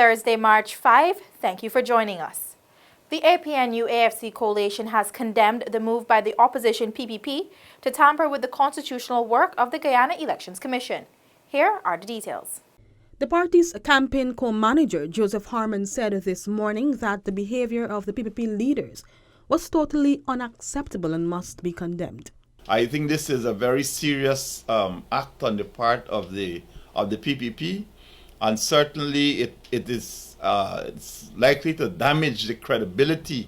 Thursday, March 5. Thank you for joining us. The APNU+AFC coalition has condemned the move by the opposition PPP to tamper with the constitutional work of the Guyana Elections Commission. Here are the details. The party's campaign co-manager, Joseph Harman, said this morning that the behavior of the PPP leaders was totally unacceptable and must be condemned. I think this is a very serious act on the part of the PPP, and certainly it's likely to damage the credibility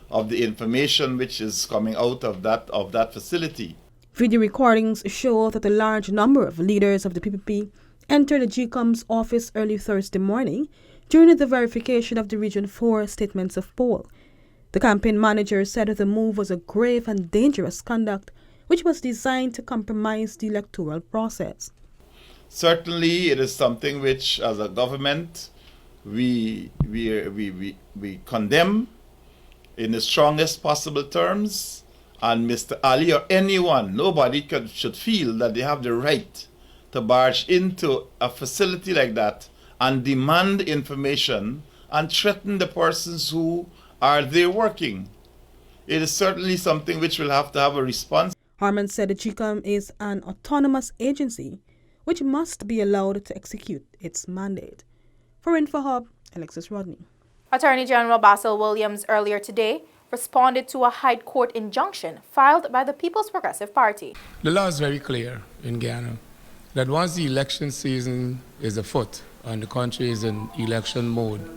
of the information which is coming out of that facility. Video recordings show that a large number of leaders of the PPP entered the GCOM's office early Thursday morning during the verification of the Region 4 statements of poll. The campaign manager said the move was a grave and dangerous conduct which was designed to compromise the electoral process. Certainly, it is something which, as a government, we condemn in the strongest possible terms. And Mr. Ali or anyone, nobody should feel that they have the right to barge into a facility like that and demand information and threaten the persons who are there working. It is certainly something which will have to have a response. Harman said the GCOM is an autonomous agency which must be allowed to execute its mandate. For InfoHub, Alexis Rodney. Attorney General Basil Williams earlier today responded to a High Court injunction filed by the People's Progressive Party. The law is very clear in Guyana that once the election season is afoot and the country is in election mode,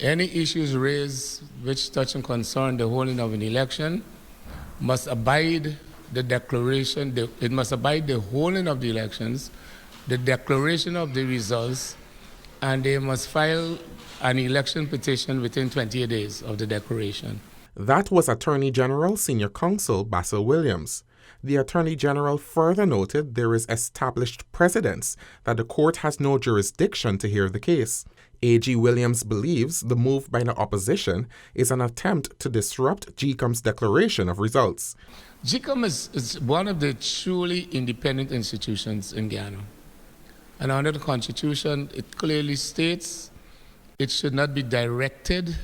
any issues raised which touch and concern the holding of an election must abide the declaration, it must abide the holding of the elections, the declaration of the results, and they must file an election petition within 28 days of the declaration. That was Attorney General Senior Counsel Basil Williams. The Attorney General further noted there is established precedence that the court has no jurisdiction to hear the case. AG Williams believes the move by the opposition is an attempt to disrupt GCOM's declaration of results. GCOM is one of the truly independent institutions in Guyana. And under the Constitution, it clearly states it should not be directed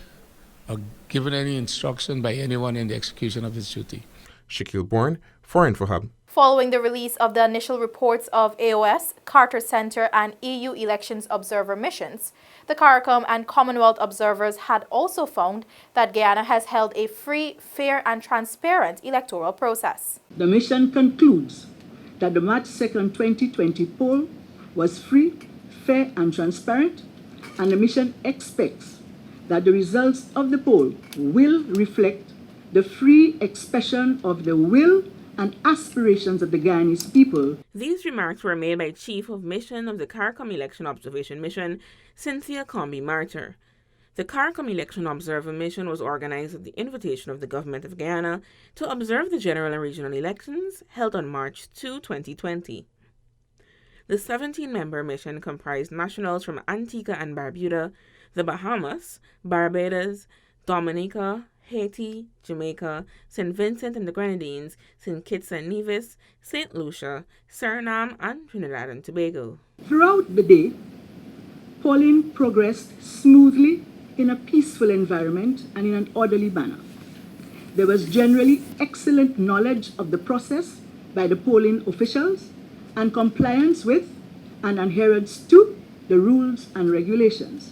or given any instruction by anyone in the execution of its duty. Shaquille Bourne for InfoHub. Following the release of the initial reports of AOS, Carter Center, and EU elections observer missions, the CARICOM and Commonwealth observers had also found that Guyana has held a free, fair, and transparent electoral process. The mission concludes that the March 2nd, 2020 poll was free, fair, and transparent, and the mission expects that the results of the poll will reflect the free expression of the will and aspirations of the Guyanese people. These remarks were made by Chief of Mission of the CARICOM Election Observation Mission, Cynthia Comby-Martyr. The CARICOM Election Observer Mission was organized at the invitation of the Government of Guyana to observe the general and regional elections held on March 2, 2020. The 17-member mission comprised nationals from Antigua and Barbuda, the Bahamas, Barbados, Dominica, Haiti, Jamaica, St. Vincent and the Grenadines, St. Kitts and Nevis, St. Lucia, Suriname, and Trinidad and Tobago. Throughout the day, polling progressed smoothly in a peaceful environment and in an orderly manner. There was generally excellent knowledge of the process by the polling officials and compliance with and adherence to the rules and regulations.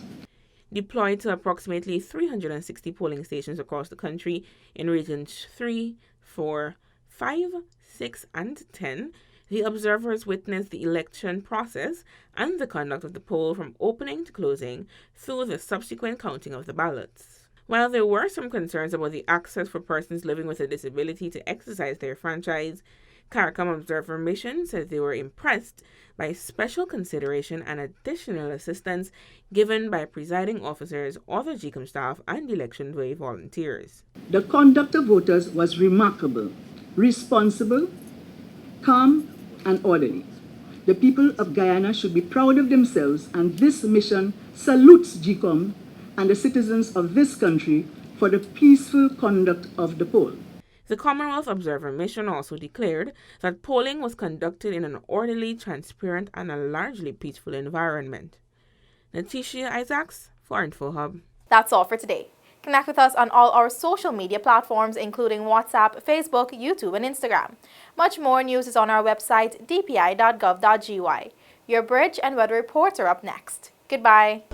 Deployed to approximately 360 polling stations across the country in regions 3, 4, 5, 6, and 10, the observers witnessed the election process and the conduct of the poll from opening to closing through the subsequent counting of the ballots. While there were some concerns about the access for persons living with a disability to exercise their franchise, CARICOM Observer Mission said they were impressed by special consideration and additional assistance given by presiding officers, other GCOM staff, and election day volunteers. The conduct of voters was remarkable, responsible, calm, and orderly. The people of Guyana should be proud of themselves, and this mission salutes GCOM and the citizens of this country for the peaceful conduct of the poll. The Commonwealth Observer Mission also declared that polling was conducted in an orderly, transparent, and a largely peaceful environment. Natisha Isaacs for InfoHub. That's all for today. Connect with us on all our social media platforms, including WhatsApp, Facebook, YouTube, and Instagram. Much more news is on our website, dpi.gov.gy. Your bridge and weather reports are up next. Goodbye.